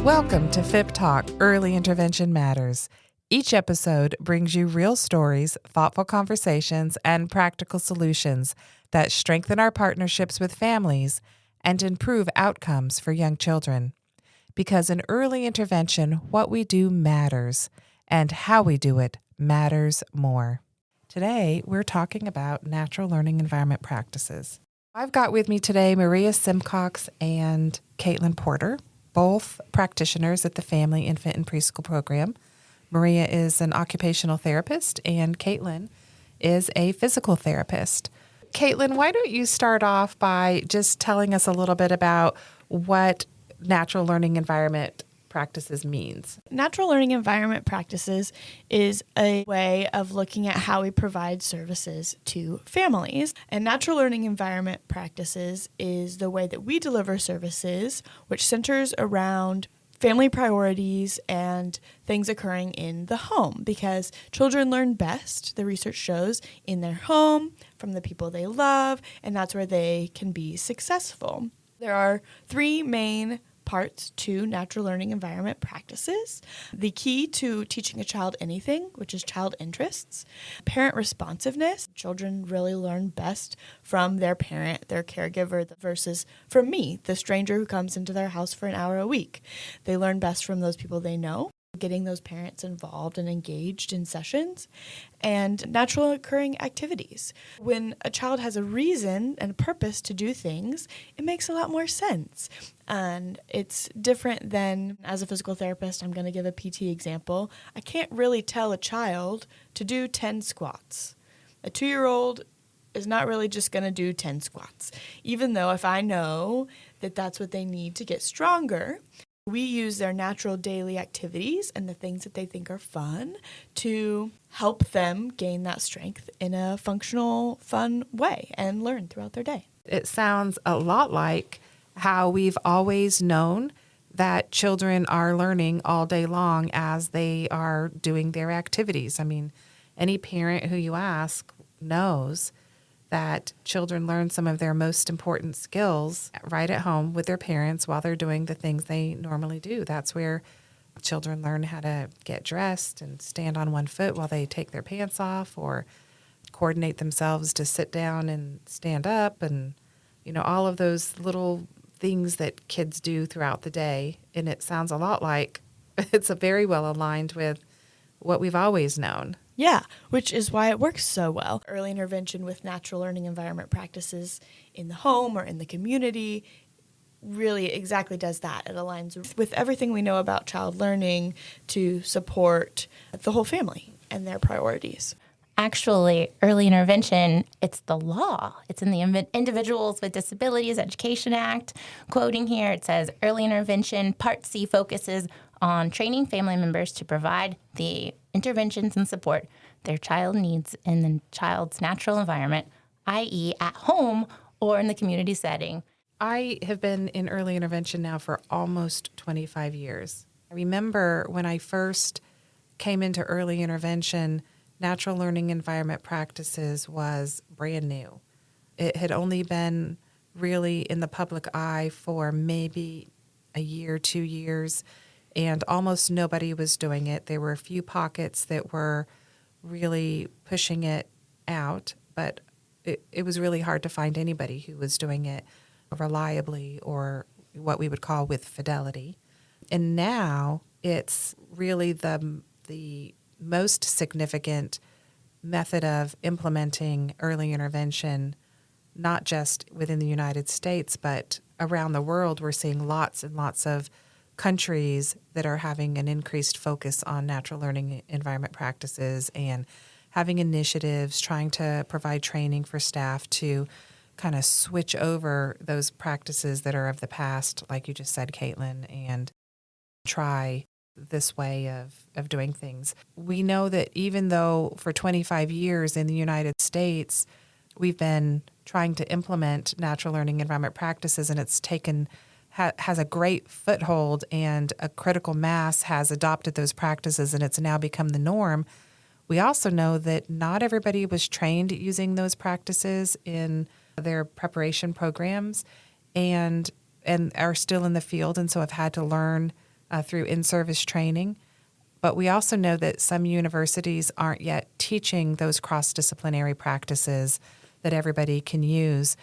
Welcome to FIPP Talk, Early Intervention Matters. Each episode brings you real stories, thoughtful conversations, and practical solutions that strengthen our partnerships with families and improve outcomes for young children. Because in early intervention, what we do matters, and how we do it matters more. Today, we're talking about natural learning environment practices. I've got with me today Maria Simcox and Kaitlin Porter, both practitioners at the Family, Infant, and Preschool program. Maria is an occupational therapist, and Kaitlin is a physical therapist. Kaitlin, why don't you start off by just telling us a little bit about what natural learning environment practices means? Natural learning environment practices is a way of looking at how we provide services to families. And natural learning environment practices is the way that we deliver services, which centers around family priorities and things occurring in the home, because children learn best, the research shows, in their home, from the people they love, and that's where they can be successful. There are three main parts to natural learning environment practices. The key to teaching a child anything, which is child interests. Parent responsiveness. Children really learn best from their parent, their caregiver, versus from me, the stranger who comes into their house for an hour a week. They learn best from those people they know, getting those parents involved and engaged in sessions, and natural occurring activities. When a child has a reason and a purpose to do things, it makes a lot more sense. And it's different than, as a physical therapist, I'm going to give a PT example. I can't really tell a child to do 10 squats. A 2-year-old is not really just going to do 10 squats, even though if I know that that's what they need to get stronger. We use their natural daily activities and the things that they think are fun to help them gain that strength in a functional, fun way and learn throughout their day. It sounds a lot like how we've always known that children are learning all day long as they are doing their activities. I mean, any parent who you ask knows that children learn some of their most important skills right at home with their parents while they're doing the things they normally do. That's where children learn how to get dressed and stand on one foot while they take their pants off, or coordinate themselves to sit down and stand up, and, you know, all of those little things that kids do throughout the day. And it sounds a lot like it's very well aligned with what we've always known. Yeah, which is why it works so well. Early intervention with natural learning environment practices in the home or in the community really exactly does that. It aligns with everything we know about child learning to support the whole family and their priorities. Actually, early intervention, it's the law. It's in the Individuals with Disabilities Education Act. Quoting here, it says, early intervention, Part C focuses on training family members to provide the interventions and support their child needs in the child's natural environment, i.e. at home or in the community setting. I have been in early intervention now for almost 25 years. I remember when I first came into early intervention, natural learning environment practices was brand new. It had only been really in the public eye for maybe a year, 2 years, and almost nobody was doing it. There were a few pockets that were really pushing it out, but it was really hard to find anybody who was doing it reliably or what we would call with fidelity. And now it's really the most significant method of implementing early intervention, not just within the United States, but around the world. We're seeing lots and lots of countries that are having an increased focus on natural learning environment practices and having initiatives, trying to provide training for staff to kind of switch over those practices that are of the past, like you just said, Kaitlin, and try this way of doing things. We know that even though for 25 years in the United States, we've been trying to implement natural learning environment practices, and it's taken has a great foothold, and a critical mass has adopted those practices, and it's now become the norm. We also know that not everybody was trained using those practices in their preparation programs and are still in the field, and so have had to learn through in-service training. But we also know that some universities aren't yet teaching those cross-disciplinary practices that everybody can use.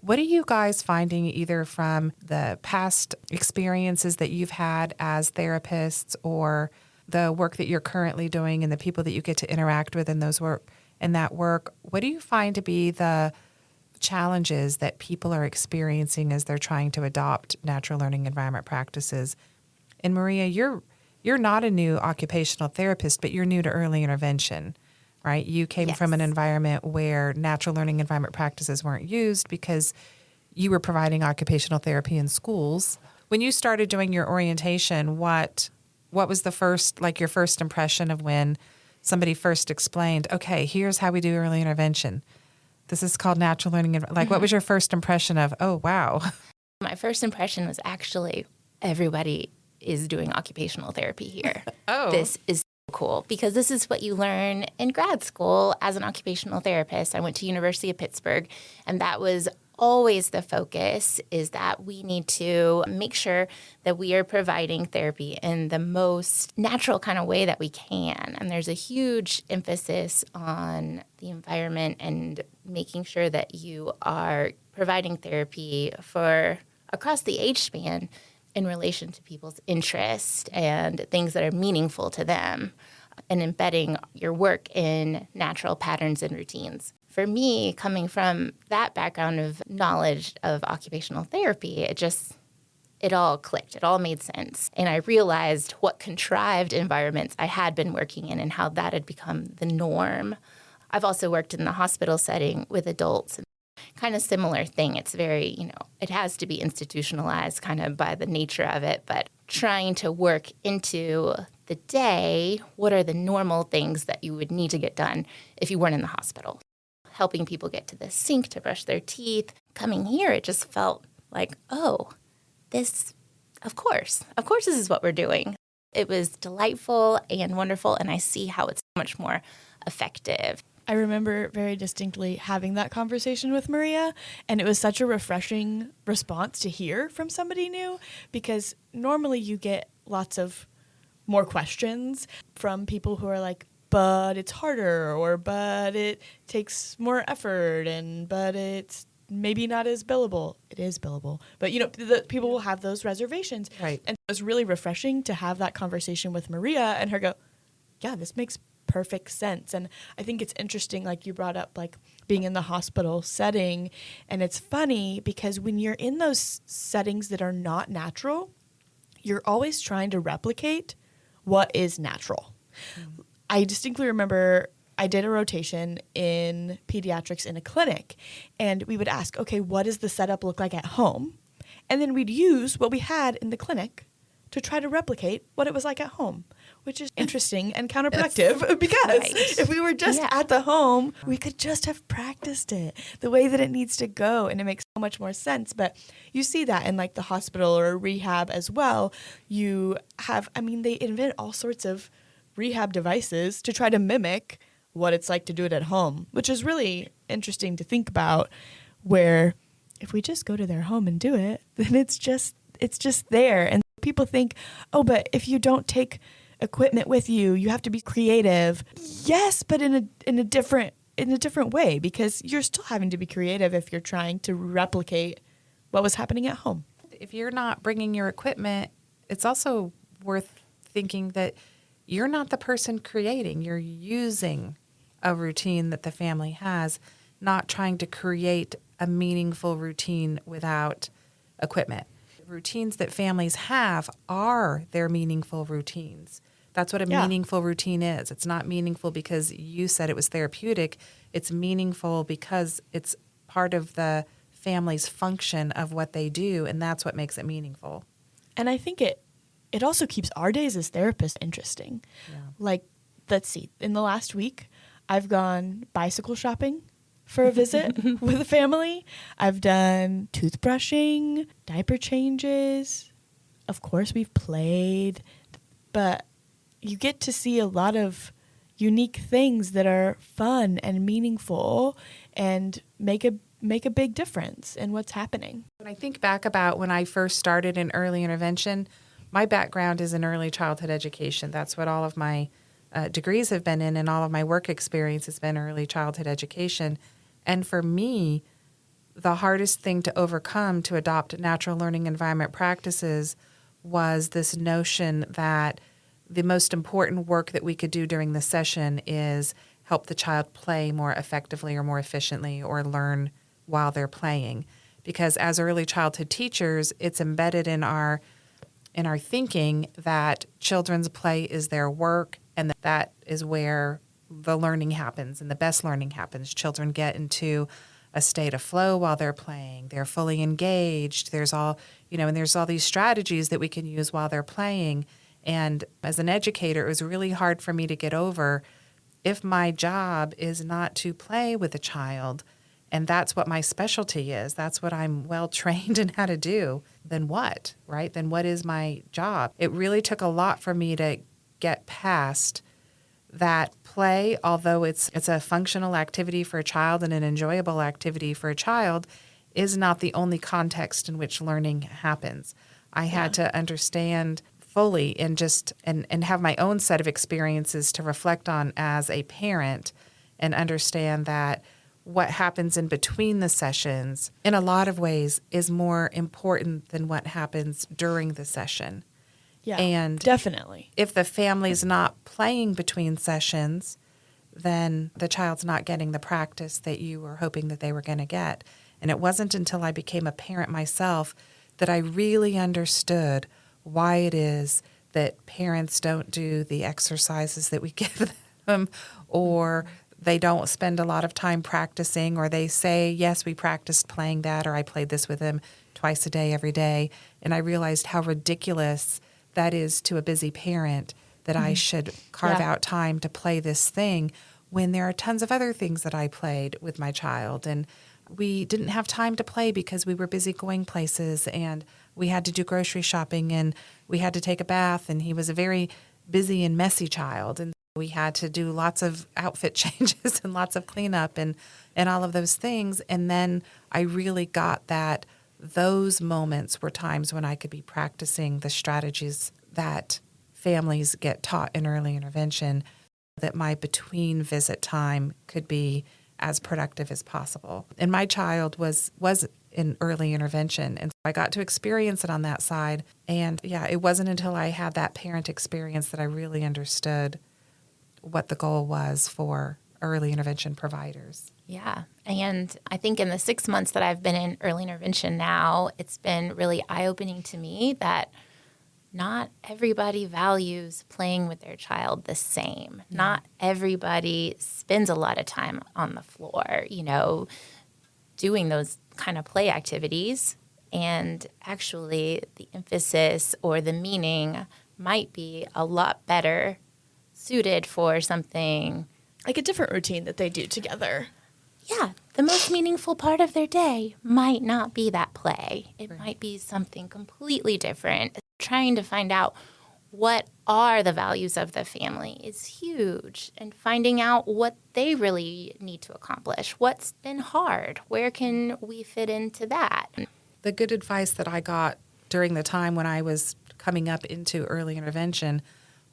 What are you guys finding either from the past experiences that you've had as therapists or the work that you're currently doing and the people that you get to interact with in that work? What do you find to be the challenges that people are experiencing as they're trying to adopt natural learning environment practices? And Maria, you're not a new occupational therapist, but you're new to early intervention, right? You came Yes. from an environment where natural learning environment practices weren't used because you were providing occupational therapy in schools. When you started doing your orientation, what was your first impression of when somebody first explained, okay, here's how we do early intervention? This is called natural learning. What was your first impression of, oh, wow? My first impression was actually everybody is doing occupational therapy here. Oh. This is so cool because this is what you learn in grad school as an occupational therapist. I went to University of Pittsburgh, and that was always the focus, is that we need to make sure that we are providing therapy in the most natural kind of way that we can. And there's a huge emphasis on the environment and making sure that you are providing therapy for across the age span in relation to people's interests and things that are meaningful to them, and embedding your work in natural patterns and routines. For me, coming from that background of knowledge of occupational therapy, it all clicked. It all made sense. And I realized what contrived environments I had been working in and how that had become the norm. I've also worked in the hospital setting with adults. Kind of similar thing. It's very, it has to be institutionalized kind of by the nature of it, but trying to work into the day, what are the normal things that you would need to get done if you weren't in the hospital? Helping people get to the sink to brush their teeth. Coming here, it just felt like, oh, of course this is what we're doing. It was delightful and wonderful, and I see how it's so much more effective. I remember very distinctly having that conversation with Maria, and it was such a refreshing response to hear from somebody new, because normally you get lots of more questions from people who are like, but it's harder, or but it takes more effort, and but it's maybe not as billable. It is billable. But, the people will have those reservations. Right. And it was really refreshing to have that conversation with Maria and her go, yeah, this makes perfect sense. And I think it's interesting, like you brought up, like being in the hospital setting. And it's funny because when you're in those settings that are not natural, you're always trying to replicate what is natural. Mm-hmm. I distinctly remember I did a rotation in pediatrics in a clinic, and we would ask, okay, what does the setup look like at home? And then we'd use what we had in the clinic to try to replicate what it was like at home, which is interesting and counterproductive because if we were just at the home, we could just have practiced it the way that it needs to go, and it makes so much more sense. But you see that in like the hospital or rehab as well. You have, they invent all sorts of rehab devices to try to mimic what it's like to do it at home, which is really interesting to think about, where if we just go to their home and do it, then it's just there. And people think, oh, but if you don't take equipment with you, you have to be creative. Yes, but in a different way, because you're still having to be creative if you're trying to replicate what was happening at home. If you're not bringing your equipment, it's also worth thinking that you're not the person creating. You're using a routine that the family has, not trying to create a meaningful routine without equipment. Routines that families have are their meaningful routines. That's what a meaningful routine is. It's not meaningful because you said it was therapeutic. It's meaningful because it's part of the family's function of what they do, and that's what makes it meaningful. And I think it also keeps our days as therapists interesting. Yeah. Like, let's see, in the last week, I've gone bicycle shopping for a visit with a family. I've done toothbrushing, diaper changes. Of course, we've played. But you get to see a lot of unique things that are fun and meaningful and make a big difference in what's happening. When I think back about when I first started in early intervention, my background is in early childhood education. That's what all of my degrees have been in, and all of my work experience has been early childhood education. And for me, the hardest thing to overcome to adopt natural learning environment practices was this notion that the most important work that we could do during the session is help the child play more effectively or more efficiently or learn while they're playing. Because as early childhood teachers, it's embedded in our thinking that children's play is their work and that is where the learning happens and the best learning happens. Children get into a state of flow while they're playing. They're fully engaged. There's all, and there's all these strategies that we can use while they're playing. And as an educator, it was really hard for me to get over if my job is not to play with a child, and that's what my specialty is, that's what I'm well trained in how to do, then what, right? Then what is my job? It really took a lot for me to get past that play, although it's a functional activity for a child and an enjoyable activity for a child, is not the only context in which learning happens. I had to understand fully and have my own set of experiences to reflect on as a parent and understand that what happens in between the sessions, in a lot of ways, is more important than what happens during the session. Yeah, and definitely. If the family's not playing between sessions, then the child's not getting the practice that you were hoping that they were going to get. And it wasn't until I became a parent myself that I really understood why it is that parents don't do the exercises that we give them, or they don't spend a lot of time practicing, or they say, yes, we practiced playing that, or I played this with them twice a day, every day. And I realized how ridiculous that is to a busy parent, that I should carve out time to play this thing when there are tons of other things that I played with my child. And we didn't have time to play because we were busy going places, and we had to do grocery shopping, and we had to take a bath, and he was a very busy and messy child. And we had to do lots of outfit changes and lots of cleanup and all of those things. And then I really got that those moments were times when I could be practicing the strategies that families get taught in early intervention, that my between visit time could be as productive as possible. And my child was in early intervention, and so I got to experience it on that side. And it wasn't until I had that parent experience that I really understood what the goal was for early intervention providers. Yeah. And I think in the 6 months that I've been in early intervention now, it's been really eye-opening to me that not everybody values playing with their child the same. Yeah. Not everybody spends a lot of time on the floor, doing those kind of play activities. And actually the emphasis or the meaning might be a lot better suited for something like a different routine that they do together. Yeah, the most meaningful part of their day might not be that play. It might be something completely different. Trying to find out what are the values of the family is huge, and finding out what they really need to accomplish. What's been hard? Where can we fit into that? The good advice that I got during the time when I was coming up into early intervention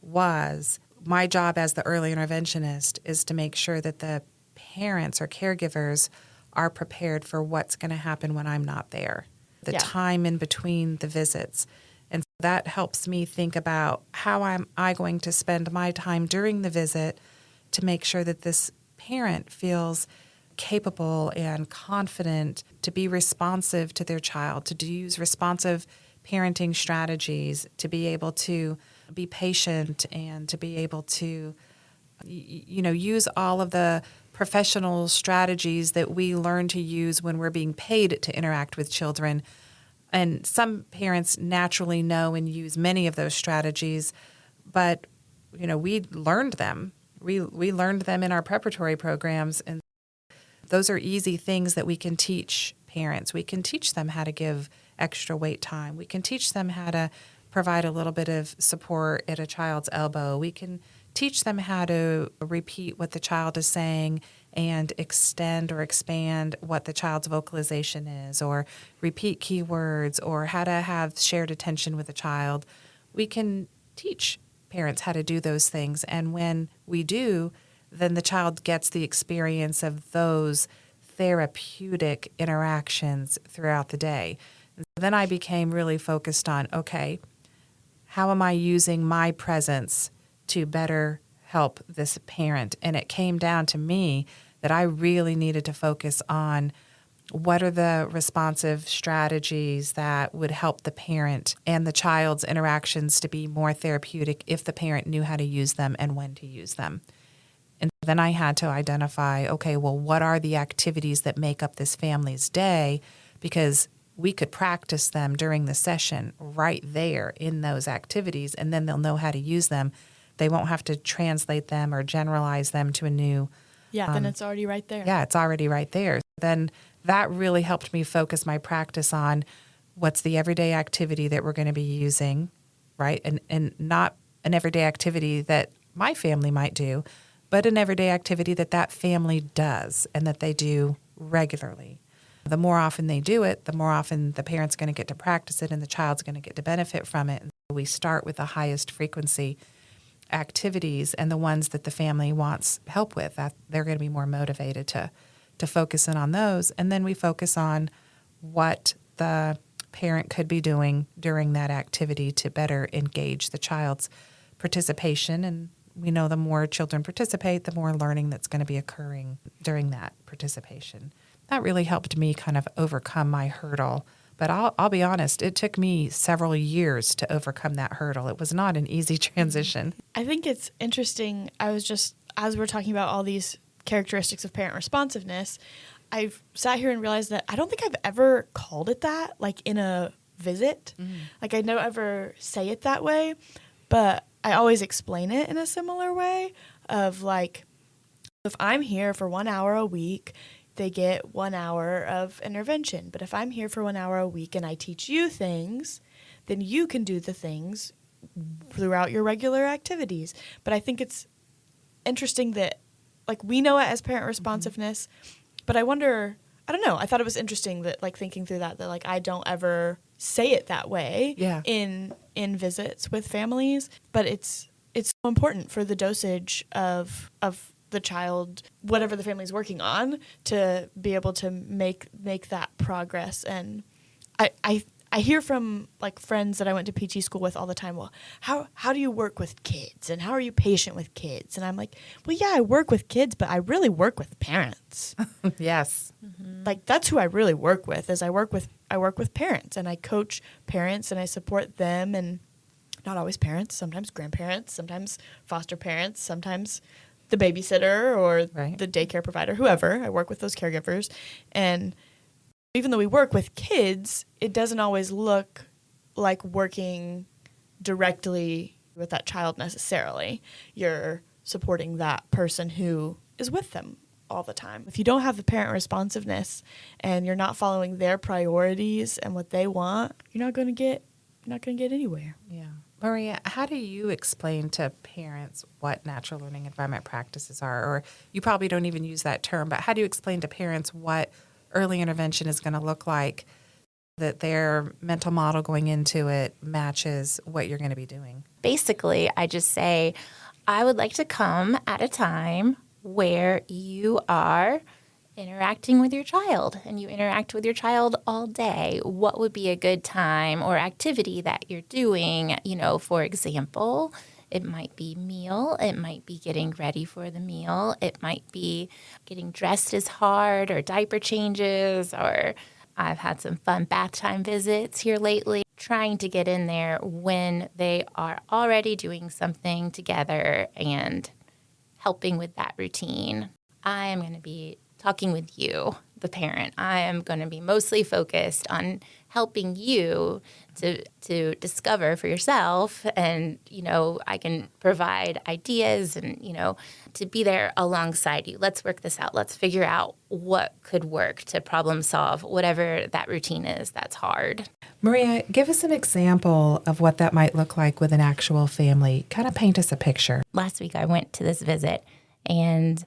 was my job as the early interventionist is to make sure that the parents or caregivers are prepared for what's going to happen when I'm not there, the time in between the visits. And that helps me think about how am I going to spend my time during the visit to make sure that this parent feels capable and confident to be responsive to their child, to use responsive parenting strategies, to be able to be patient and to be able to, use all of the professional strategies that we learn to use when we're being paid to interact with children. And some parents naturally know and use many of those strategies, but, we learned them. We learned them in our preparatory programs, and those are easy things that we can teach parents. We can teach them how to give extra wait time. We can teach them how to provide a little bit of support at a child's elbow. We can teach them how to repeat what the child is saying and extend or expand what the child's vocalization is, or repeat keywords, or how to have shared attention with a child. we can teach parents how to do those things. And when we do, then the child gets the experience of those therapeutic interactions throughout the day. And so then I became really focused on, okay, how am I using my presence to better help this parent? And it came down to me that I really needed to focus on what are the responsive strategies that would help the parent and the child's interactions to be more therapeutic if the parent knew how to use them and when to use them. And then I had to identify, okay, well, what are the activities that make up this family's day? Because we could practice them during the session right there in those activities, and then they'll know how to use them. They won't have to translate them or generalize them to a new. Then it's already right there. Yeah, it's already right there. Then that really helped me focus my practice on what's the everyday activity that we're going to be using, right? And not an everyday activity that my family might do, but an everyday activity that that family does and that they do regularly. The more often they do it, the more often the parent's going to get to practice it and the child's going to get to benefit from it. And so we start with the highest frequency activities and the ones that the family wants help with. They're going to be more motivated to focus in on those. And then we focus on what the parent could be doing during that activity to better engage the child's participation. And we know the more children participate, the more learning that's going to be occurring during that participation. That really helped me kind of overcome my hurdle. But I'll be honest, it took me several years to overcome that hurdle. It was not an easy transition. I think it's interesting. As we're talking about all these characteristics of parent responsiveness, I've sat here and realized that I don't think I've ever called it that, like in a visit. Like I never ever say it that way, but I always explain it in a similar way of like, if I'm here for 1 hour a week, they get 1 hour of intervention. But if I'm here for 1 hour a week and I teach you things, then you can do the things throughout your regular activities. But I think it's interesting that, like, we know it as parent responsiveness, but I wonder, I don't know, I thought it was interesting that, like, thinking through that like, I don't ever say it that way in visits with families, but it's so important for the dosage of the child, whatever the family's working on, to be able to make that progress. And I hear from like friends that I went to PT school with all the time, well, how do you work with kids and how are you patient with kids? And I'm like, well, yeah, I work with kids, but I really work with parents. Yes. Like that's who I really work with, is I work with parents, and I coach parents and I support them, and not always parents, sometimes grandparents, sometimes foster parents, sometimes the babysitter or the daycare provider, whoever. I work with those caregivers. And even though we work with kids, it doesn't always look like working directly with that child necessarily. You're supporting that person who is with them all the time. If you don't have the parent responsiveness and you're not following their priorities and what they want, you're not going to get anywhere. Yeah. Maria, how do you explain to parents what natural learning environment practices are? Or you probably don't even use that term, but how do you explain to parents what early intervention is going to look like, that their mental model going into it matches what you're going to be doing? Basically, I just say, I would like to come at a time where you are interacting with your child, and you interact with your child all day. What would be a good time or activity that you're doing? For example, it might be meal. It might be getting ready for the meal. It might be getting dressed is hard, or diaper changes, or I've had some fun bath time visits here lately. Trying to get in there when they are already doing something together and helping with that routine. I am going to be talking with you, the parent. I am going to be mostly focused on helping you to discover for yourself, and I can provide ideas and to be there alongside you. Let's work this out. Let's figure out what could work to problem solve whatever that routine is that's hard. Maria, give us an example of what that might look like with an actual family. Kind of paint us a picture. Last week I went to this visit, and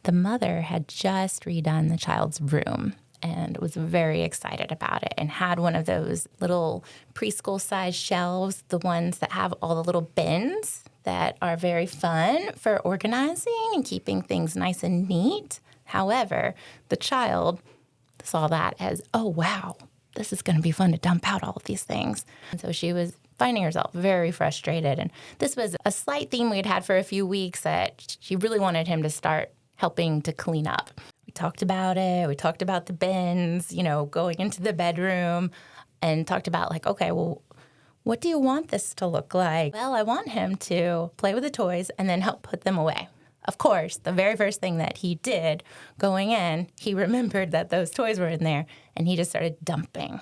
the mother had just redone the child's room. and was very excited about it and had one of those little preschool-sized shelves, the ones that have all the little bins that are very fun for organizing and keeping things nice and neat. However, the child saw that as, oh, wow, this is going to be fun to dump out all of these things. And so she was finding herself very frustrated. And this was a slight theme we'd had for a few weeks, that she really wanted him to start helping to clean up. We talked about it. We talked about the bins, going into the bedroom, and talked about like, okay, well, what do you want this to look like? Well, I want him to play with the toys and then help put them away. Of course, the very first thing that he did going in, he remembered that those toys were in there, and he just started dumping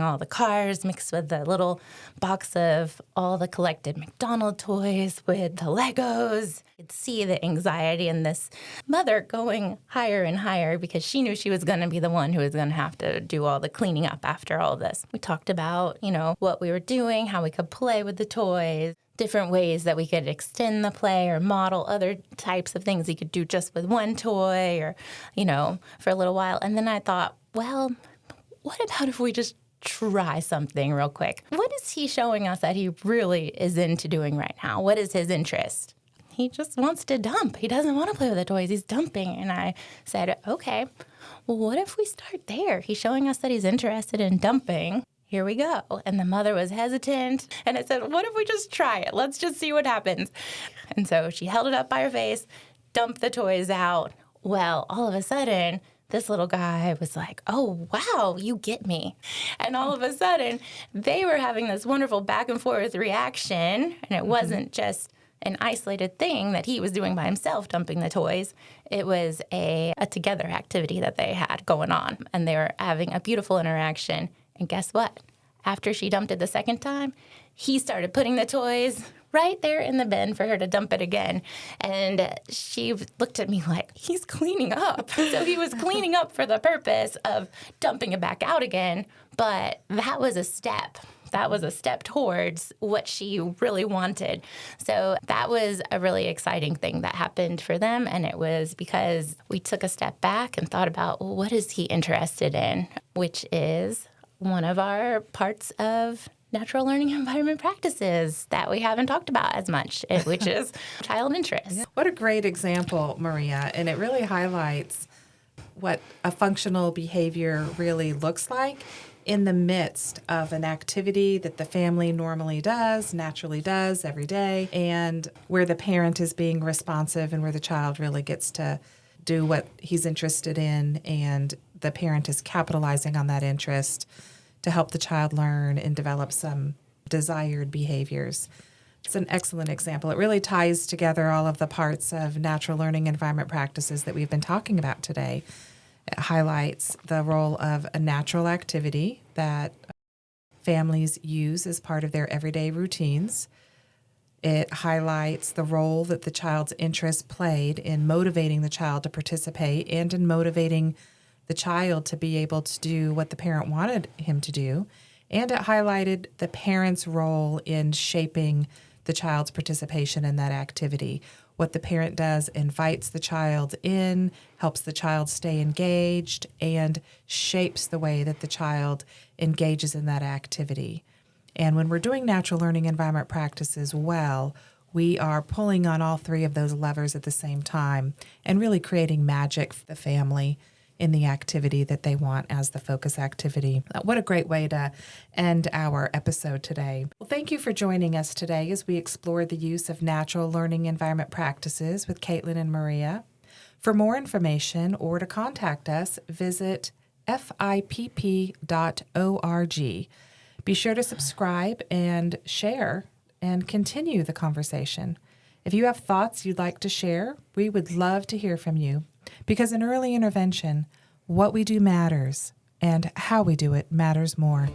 all the cars mixed with the little box of all the collected McDonald's toys with the Legos. You could see the anxiety in this mother going higher and higher because she knew she was going to be the one who was going to have to do all the cleaning up after all this. We talked about, what we were doing, how we could play with the toys, different ways that we could extend the play or model other types of things he could do just with one toy or, for a little while. And then I thought, well, what about if we just try something real quick? What is he showing us that he really is into doing right now? What is his interest? He just wants to dump. He doesn't want to play with the toys. He's dumping. And I said, okay, well, what if we start there? He's showing us that he's interested in dumping. Here we go. And the mother was hesitant. And I said, what if we just try it? Let's just see what happens. And so she held it up by her face, dumped the toys out. Well, all of a sudden, this little guy was like, oh, wow, you get me. And all of a sudden, they were having this wonderful back and forth reaction. And it wasn't just an isolated thing that he was doing by himself, dumping the toys. It was a together activity that they had going on. And they were having a beautiful interaction. And guess what? After she dumped it the second time, he started putting the toys right there in the bin for her to dump it again. And she looked at me like, he's cleaning up. So he was cleaning up for the purpose of dumping it back out again. But that was a step. That was a step towards what she really wanted. So that was a really exciting thing that happened for them. And it was because we took a step back and thought about, well, what is he interested in? Which is one of our parts of natural learning environment practices that we haven't talked about as much, which is child interest. Yeah. What a great example, Maria. And it really highlights what a functional behavior really looks like in the midst of an activity that the family normally does, naturally does every day, and where the parent is being responsive and where the child really gets to do what he's interested in, and the parent is capitalizing on that interest to help the child learn and develop some desired behaviors. It's an excellent example. It really ties together all of the parts of natural learning environment practices that we've been talking about today. It highlights the role of a natural activity that families use as part of their everyday routines. It highlights the role that the child's interest played in motivating the child to participate and in motivating the child to be able to do what the parent wanted him to do. And it highlighted the parent's role in shaping the child's participation in that activity. What the parent does invites the child in, helps the child stay engaged, and shapes the way that the child engages in that activity. And when we're doing natural learning environment practices well, we are pulling on all three of those levers at the same time and really creating magic for the family in the activity that they want as the focus activity. What a great way to end our episode today. Well, thank you for joining us today as we explore the use of natural learning environment practices with Kaitlin and Maria. For more information or to contact us, visit FIPP.org. Be sure to subscribe and share and continue the conversation. If you have thoughts you'd like to share, we would love to hear from you. Because in early intervention, what we do matters, and how we do it matters more.